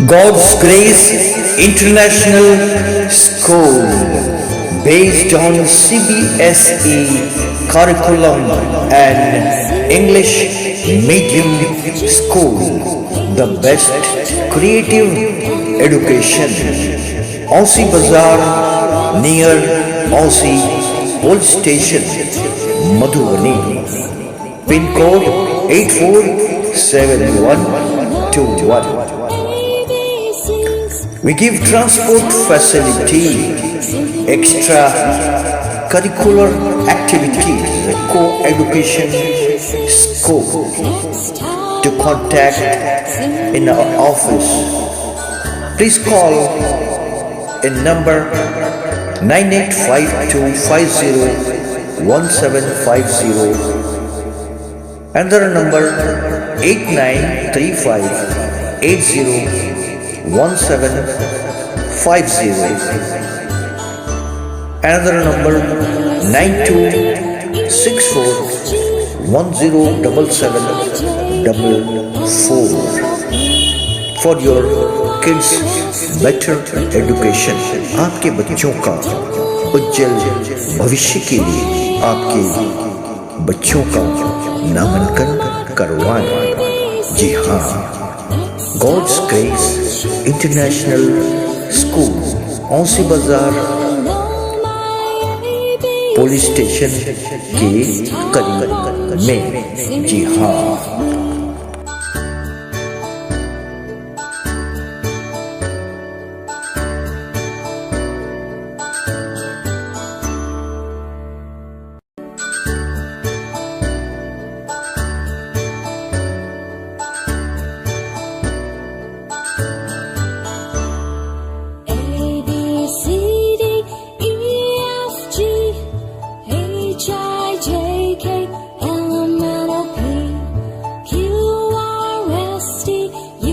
God's Grace International School, based on CBSE curriculum and English medium school, the best creative education. Aussie Bazaar, near Aussie Police Station, Madhubani. Pin code 847121. We give transport facility, extra curricular activities, co-education scope. To contact in our office, please call in number 9852501750, another number 8935801750, another number 9264107744 for your kids better education. आपके बच्चों का उज्जवल भविष्य के लिए आपके बच्चों का नामांकन करवाएं। जी हाँ, गॉड्स ग्रेस इंटरनेशनल स्कूल, औसी बाजार पुलिस स्टेशन के करीब में। जी हाँ। You